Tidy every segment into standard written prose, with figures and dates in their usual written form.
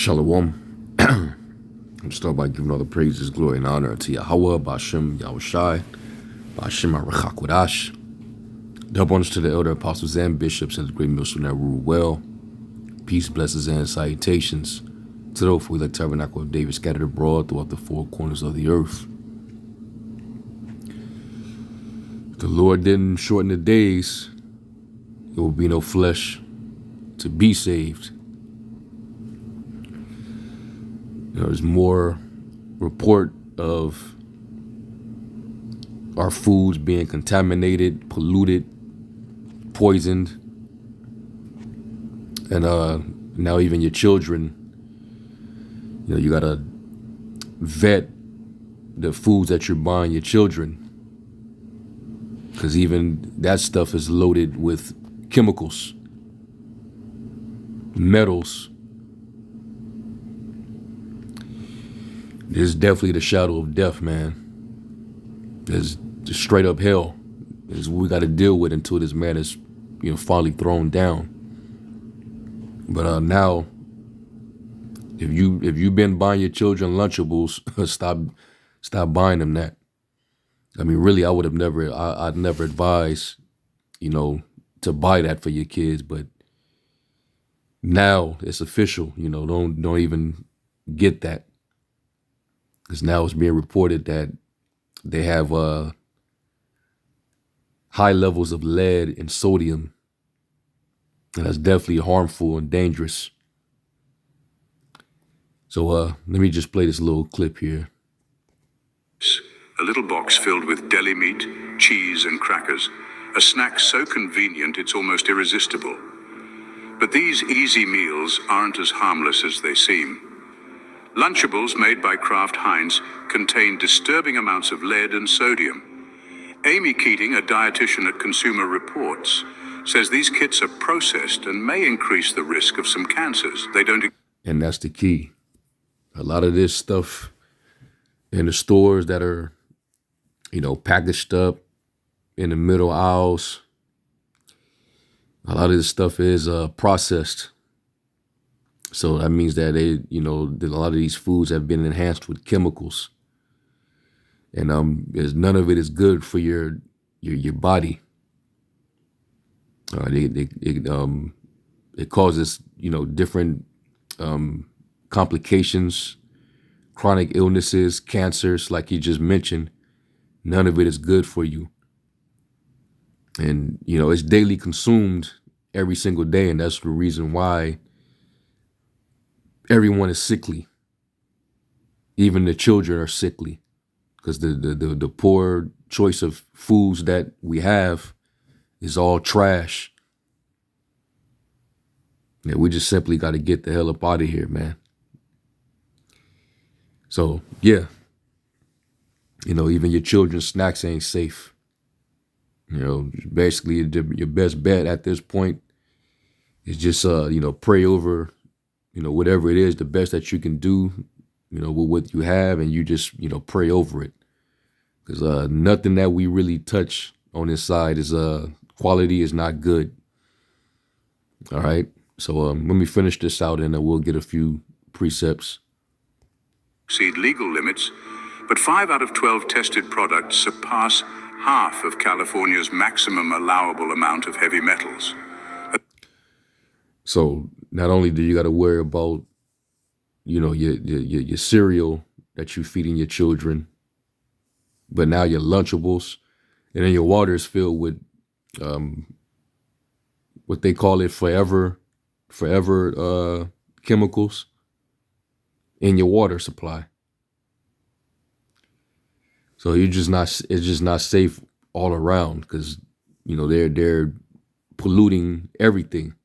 Shalom. I'm start by giving all the praises, glory, and honor to Yahweh, Ba'ashem, Yahushai, Ba'ashem, Arachakwadash. Double honors to the elder apostles and bishops and the great millstone that rule well. Peace, blessings, and salutations to those for the tabernacle of David scattered abroad throughout the four corners of the earth. If the Lord didn't shorten the days, there will be no flesh to be saved. There's more report of our foods being contaminated, polluted, poisoned, and now even your children, you gotta vet the foods that you're buying your children, because even that stuff is loaded with chemicals, metals. This is definitely the shadow of death, man. It's just straight up hell. It's what we got to deal with until this man is, finally thrown down. But now, if you've been buying your children Lunchables, stop buying them that. I mean, really, I'd never advise, to buy that for your kids. But now it's official. Don't even get that. Because now it's being reported that they have high levels of lead and sodium. And that's definitely harmful and dangerous. So let me just play this little clip here. A little box filled with deli meat, cheese, and crackers. A snack so convenient it's almost irresistible. But these easy meals aren't as harmless as they seem. Lunchables made by Kraft Heinz contain disturbing amounts of lead and sodium. Amy Keating, a dietitian at Consumer Reports, says these kits are processed and may increase the risk of some cancers. And that's the key. A lot of this stuff in the stores that are, packaged up in the middle aisles, a lot of this stuff is processed. So that means that that a lot of these foods have been enhanced with chemicals, and none of it is good for your body. It causes different complications, chronic illnesses, cancers, like you just mentioned. None of it is good for you, and it's daily consumed every single day, and that's the reason why everyone is sickly. Even the children are sickly because the poor choice of foods that we have is all trash. Yeah, we just simply got to get the hell up out of here, man. So, yeah, even your children's snacks ain't safe. Basically your best bet at this point is just, pray over whatever it is, the best that you can do, with what you have, and you just, pray over it. Because nothing that we really touch on this side is quality is not good. All right. So let me finish this out, and we'll get a few precepts. Exceed legal limits, but 5 out of 12 tested products surpass half of California's maximum allowable amount of heavy metals. So not only do you got to worry about, your cereal that you're feeding your children, but now your Lunchables, and then your water is filled with what they call it forever chemicals in your water supply. So it's just not safe all around, because they're polluting everything.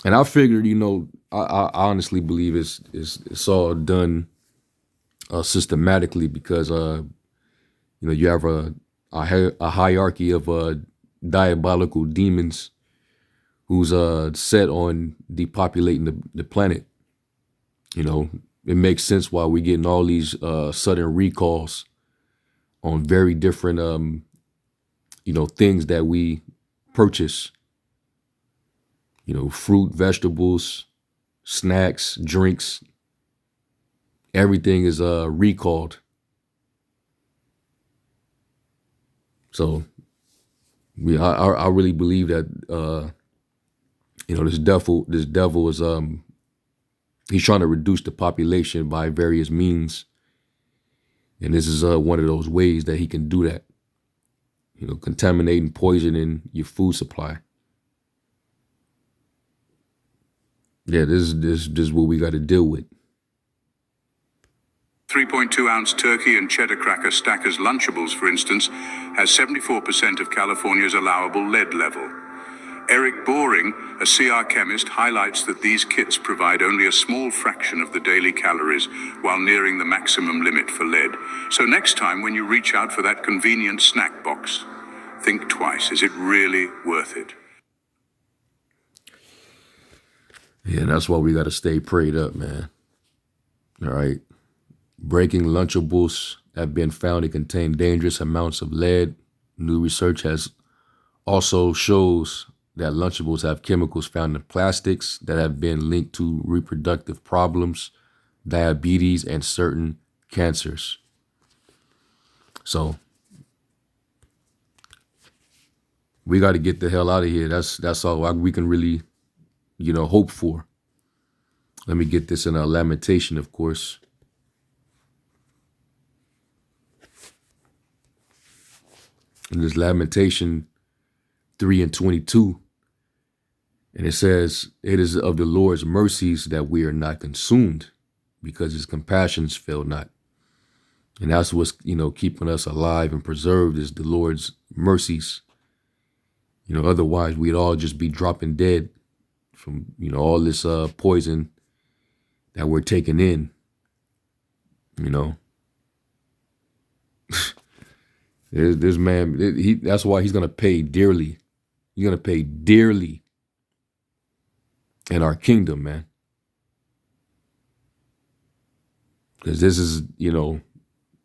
And I figured, I honestly believe it's all done systematically, because you have a hierarchy of diabolical demons who's set on depopulating the planet. It makes sense why we're getting all these sudden recalls on very different things that we purchase. Fruit, vegetables, snacks, drinks, everything is recalled. So I really believe that this devil is he's trying to reduce the population by various means, and this is one of those ways that he can do that. Contaminating, poisoning your food supply. Yeah, this is what we got to deal with. 3.2-ounce turkey and cheddar cracker Stackers Lunchables, for instance, has 74% of California's allowable lead level. Eric Boring, a CR chemist, highlights that these kits provide only a small fraction of the daily calories while nearing the maximum limit for lead. So next time when you reach out for that convenient snack box, think twice. Is it really worth it? Yeah, that's why we got to stay prayed up, man. All right. Breaking Lunchables have been found to contain dangerous amounts of lead. New research has also shows that Lunchables have chemicals found in plastics that have been linked to reproductive problems, diabetes, and certain cancers. So we got to get the hell out of here. That's all we can really, hope for. Let me get this in a lamentation, of course. In this Lamentation 3:22, and it says, "It is of the Lord's mercies that we are not consumed, because his compassions fail not." And that's what's, keeping us alive and preserved is the Lord's mercies. Otherwise we'd all just be dropping dead from, all this poison that we're taking in, This man, that's why he's going to pay dearly. He's going to pay dearly in our kingdom, man. Because this is,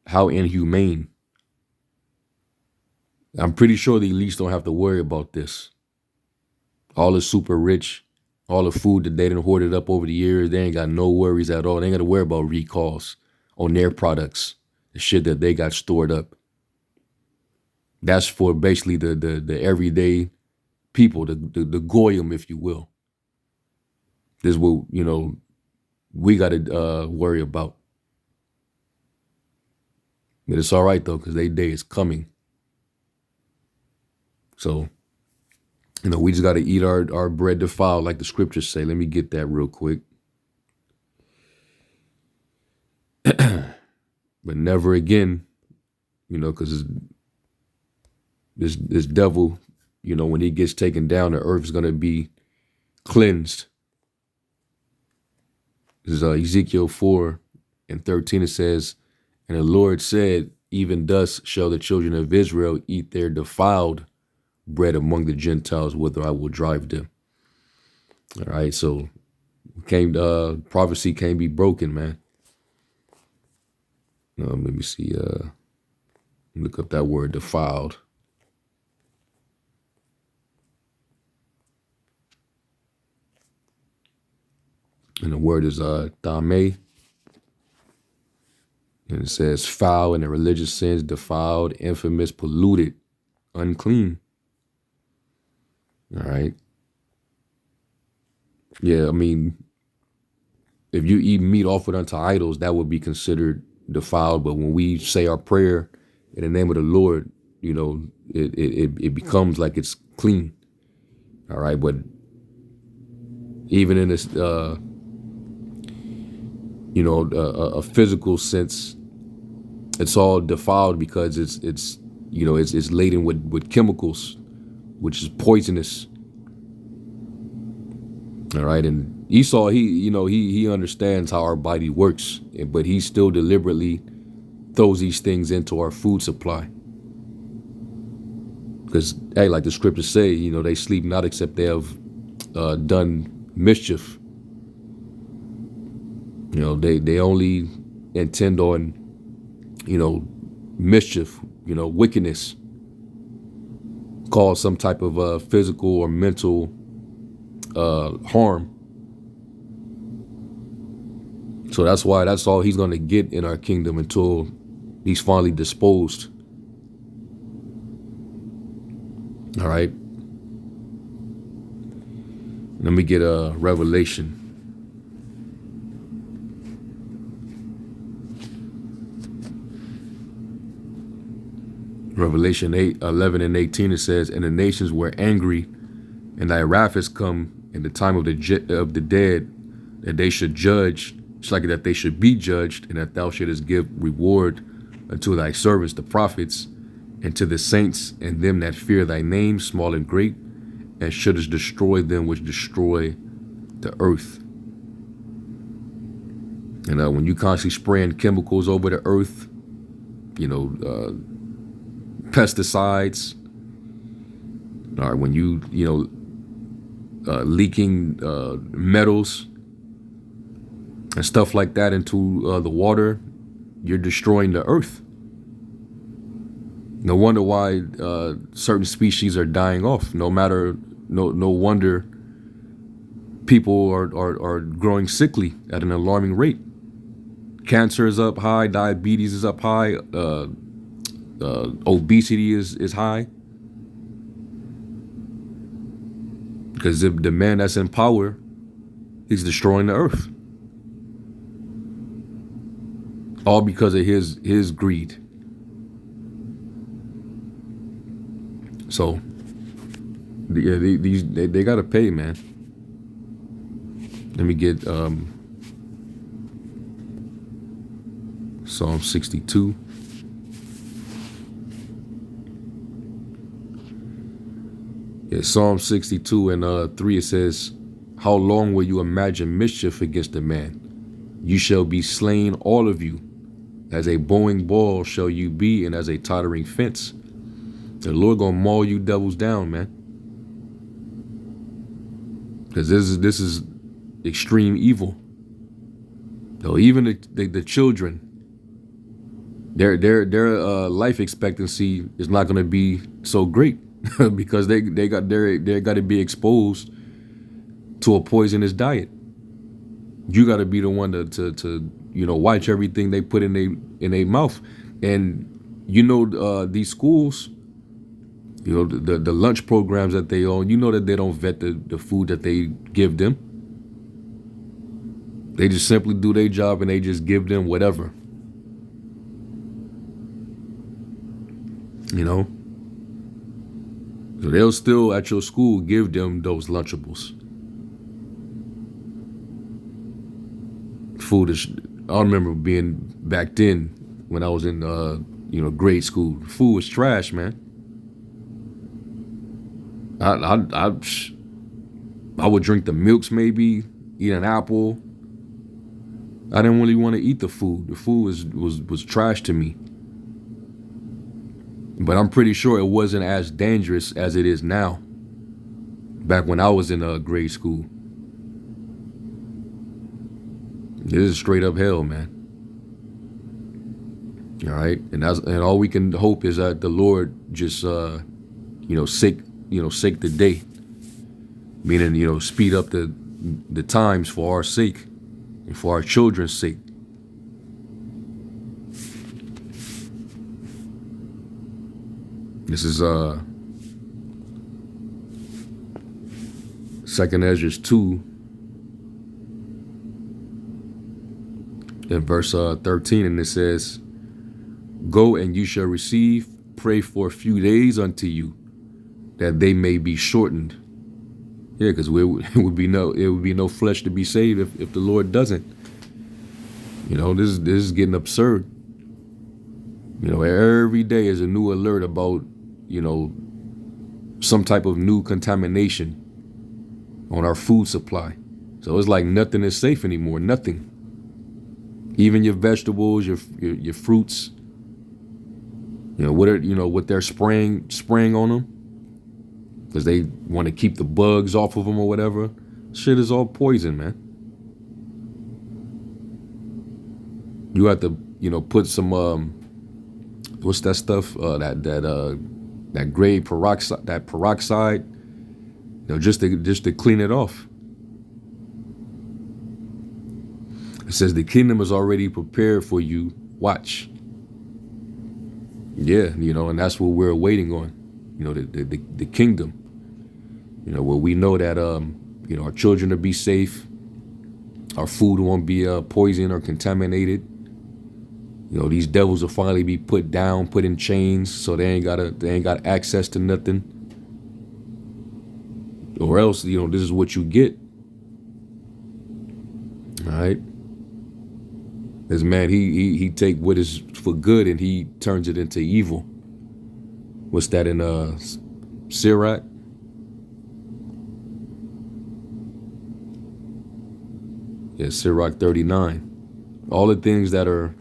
how inhumane. I'm pretty sure the elites don't have to worry about this. All the super rich, all the food that they done hoarded up over the years, they ain't got no worries at all. They ain't got to worry about recalls on their products, the shit that they got stored up. That's for basically the everyday people, the goyim, if you will. This is what, we got to worry about. But it's all right, though, because their day is coming. So, we just got to eat our bread defiled, like the scriptures say. Let me get that real quick. But never again, because this devil, when he gets taken down, the earth is going to be cleansed. This is Ezekiel 4:13. It says, "And the Lord said, even thus shall the children of Israel eat their defiled bread among the Gentiles, whither I will drive them." All right, so prophecy can't be broken, man. Let me see. Look up that word, defiled. And the word is dame. And it says foul in the religious sense, defiled, infamous, polluted, unclean. All right. Yeah, I mean, if you eat meat offered unto idols, that would be considered defiled. But when we say our prayer in the name of the Lord, it becomes like it's clean. All right. But even in this, a physical sense, it's all defiled because it's laden with chemicals, which is poisonous. All right, and Esau, he understands how our body works, but he still deliberately throws these things into our food supply. Because, hey, like the scriptures say, they sleep not except they have done mischief. They only intend on, mischief, wickedness, cause some type of physical or mental harm. So that's why that's all he's going to get in our kingdom until he's finally disposed. All right. Let me get a Revelation. Revelation 8:11 and 18, it says, "And the nations were angry, and thy wrath is come in the time of the dead, that they should judge, it's like that they should be judged, and that thou shouldest give reward unto thy servants, the prophets, and to the saints, and them that fear thy name, small and great, and shouldest destroy them which destroy the earth." And when you constantly spraying chemicals over the earth, pesticides, all right, when you leaking metals and stuff like that into the water, you're destroying the earth. No wonder why certain species are dying off. No wonder people are growing sickly at an alarming rate. Cancer is up high, diabetes is up high, obesity is high. Because the man that's in power, he's destroying the earth. All because of his greed. So, yeah, they gotta pay, man. Let me get Psalm 62. Yeah, Psalm 62 and 3, it says, "How long will you imagine mischief against a man? You shall be slain, all of you. As a bowing ball shall you be, and as a tottering fence." The Lord gonna maul you devils down, man. Because this is extreme evil. Though even the children, their life expectancy is not gonna be so great because they got to be exposed to a poisonous diet. You got to be the one to watch everything they put in their mouth. And these schools, the lunch programs that they own, that they don't vet the food that they give them. They just simply do their job and they just give them whatever. So they'll still at your school give them those Lunchables. Food is, I remember being back then when I was in grade school. Food was trash, man. I would drink the milks, maybe eat an apple. I didn't really want to eat the food. The food was trash to me. But I'm pretty sure it wasn't as dangerous as it is now. Back when I was in grade school. This is straight up hell, man. All right, and all we can hope is that the Lord just sake the day, meaning speed up the times for our sake and for our children's sake. This is 2 Ezra 2 in verse 13, and it says, "Go and you shall receive, pray for a few days unto you, that they may be shortened." Yeah, because it would be no flesh to be saved if the Lord doesn't. This is getting absurd. Every day is a new alert about some type of new contamination on our food supply. So it's like nothing is safe anymore. Nothing. Even your vegetables, your fruits. What they're spraying on them, because they want to keep the bugs off of them or whatever. Shit is all poison, man. You have to put some what's that stuff? That gray peroxide, just to clean it off. It says the kingdom is already prepared for you. Watch. Yeah, and that's what we're waiting on. The kingdom. Where we know that our children will be safe, our food won't be poisoned or contaminated. These devils will finally be put down, put in chains, so they ain't got access to nothing. Or else, this is what you get. All right. This man, he take what is for good and he turns it into evil. What's that in Sirach? Yeah, Sirach 39. All the things that are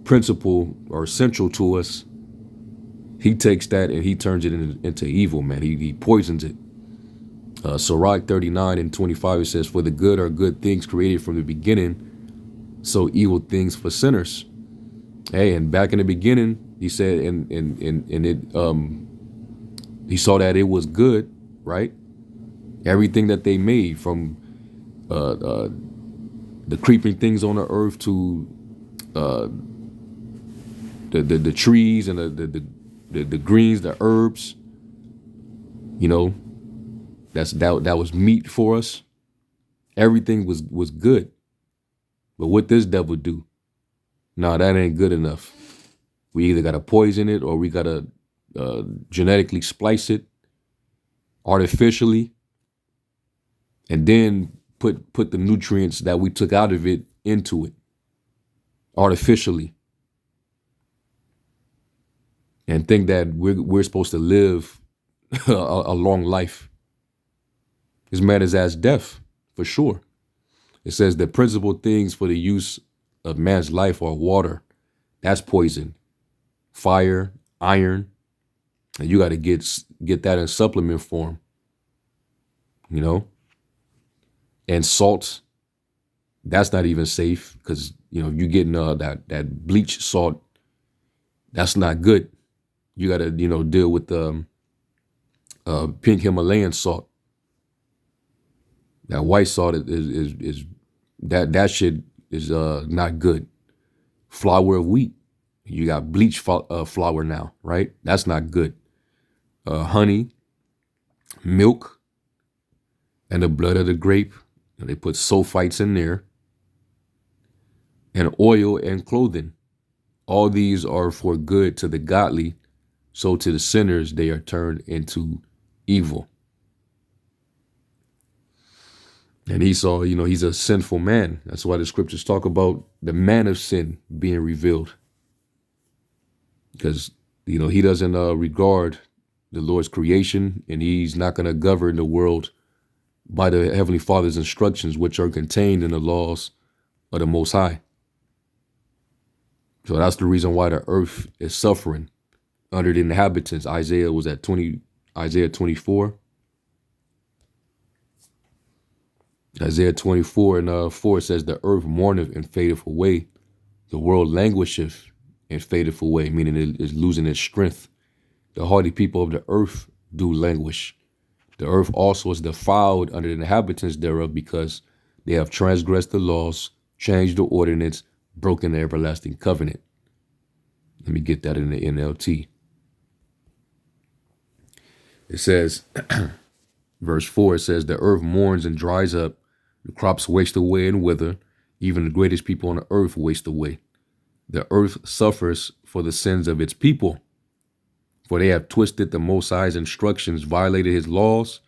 principal or central to us, he takes that and he turns it into evil, man. He poisons it. Sirach 39 and 25, it says, for the good are good things created from the beginning, so evil things for sinners. Hey, and back in the beginning, he said, and he saw that it was good, right? Everything that they made, from the creeping things on the earth to the trees and the greens, the herbs, that was meat for us. Everything was good. But what this devil do? Nah, that ain't good enough. We either gotta poison it or we gotta genetically splice it artificially, and then put the nutrients that we took out of it into it artificially, and think that we're supposed to live a long life. This man is as death, for sure. It says the principal things for the use of man's life are water. That's poison. Fire, iron. And you got to get that in supplement form. And salt. That's not even safe, because, you getting that bleach salt. That's not good. You got to, deal with the pink Himalayan salt. That white salt is that shit is not good. Flour of wheat. You got bleach flour now, right? That's not good. Honey, milk, and the blood of the grape. And they put sulfites in there. And oil and clothing. All these are for good to the godly. So to the sinners, they are turned into evil. And Esau, he's a sinful man. That's why the scriptures talk about the man of sin being revealed. Because, he doesn't regard the Lord's creation, and he's not going to govern the world by the Heavenly Father's instructions, which are contained in the laws of the Most High. So that's the reason why the earth is suffering under the inhabitants. Isaiah 24. Isaiah 24 and 4 says, the earth mourneth and fadeth away. The world languisheth and fadeth away, meaning it is losing its strength. The hardy people of the earth do languish. The earth also is defiled under the inhabitants thereof, because they have transgressed the laws, changed the ordinance, broken the everlasting covenant. Let me get that in the NLT. It says, verse 4, it says, the earth mourns and dries up. The crops waste away and wither. Even the greatest people on the earth waste away. The earth suffers for the sins of its people, for they have twisted the Most High's instructions, violated his laws,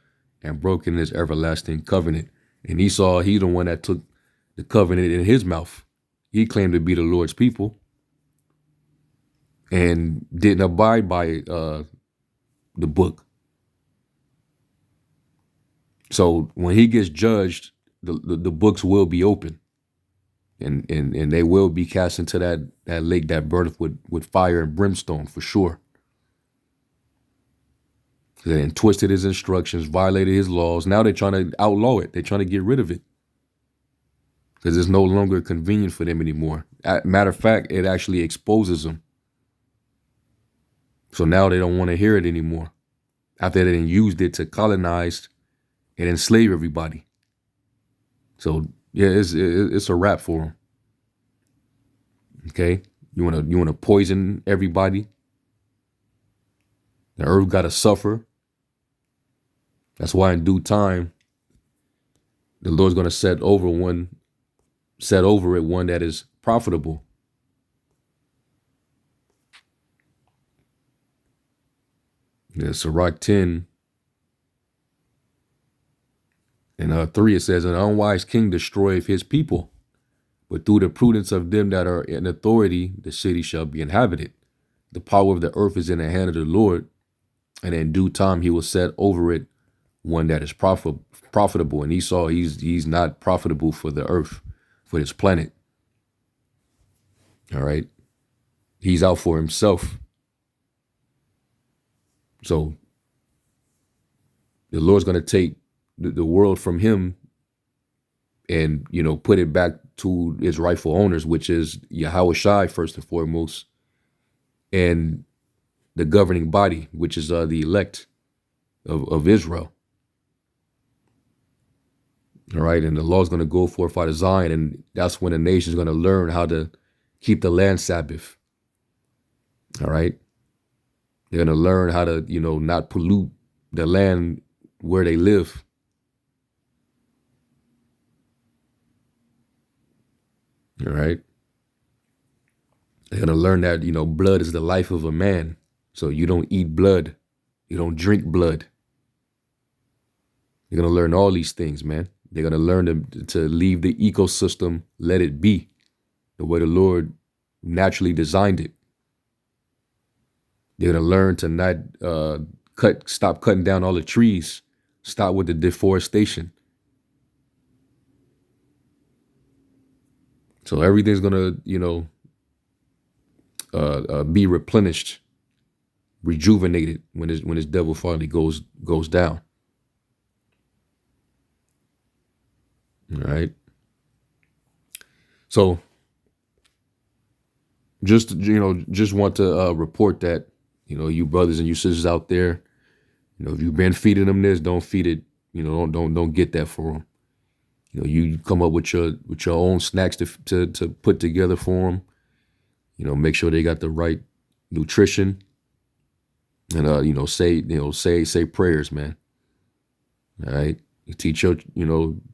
and broken his everlasting covenant. And Esau, he the one that took the covenant in his mouth. He claimed to be the Lord's people and didn't abide by the book. So when he gets judged, the books will be open, and they will be cast into that lake that burneth with fire and brimstone, for sure. They twisted his instructions, violated his laws. Now they're trying to outlaw it. They're trying to get rid of it because it's no longer convenient for them anymore. Matter of fact, it actually exposes them. So now they don't want to hear it anymore, after they used it to colonize and enslave everybody. So yeah, it's a wrap for them. Okay, you wanna poison everybody. The earth gotta suffer. That's why in due time, the Lord's gonna set over it one that is profitable. Yeah, Sirach 10 and 3, it says, an unwise king destroyeth his people, but through the prudence of them that are in authority, the city shall be inhabited. The power of the earth is in the hand of the Lord, and in due time he will set over it one that is profitable. And Esau, he's not profitable for the earth, for this planet. All right. He's out for himself. So the Lord's going to take the world from him and, put it back to its rightful owners, which is Yahweh Shai, first and foremost, and the governing body, which is the elect of Israel. All right. And the law's going to go forth out of Zion. And that's when the nation's going to learn how to keep the land Sabbath. All right. They're going to learn how to, not pollute the land where they live. All right. They're going to learn that, blood is the life of a man. So you don't eat blood. You don't drink blood. They're going to learn all these things, man. They're going to learn to leave the ecosystem, let it be the way the Lord naturally designed it. They're going to learn to not stop cutting down all the trees, stop with the deforestation. So everything's going to, be replenished, rejuvenated when this devil finally goes down. All right. So just want to report that, you brothers and you sisters out there, if you've been feeding them this, don't feed it, don't get that for them. You come up with your own snacks to put together for them. Make sure they got the right nutrition, and say prayers, man. All right, you teach your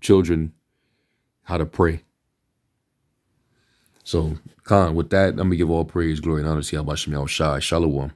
children how to pray. So, Khan, with that, let me give all praise, glory, and honor to Yahweh Shem Shai. Shalom.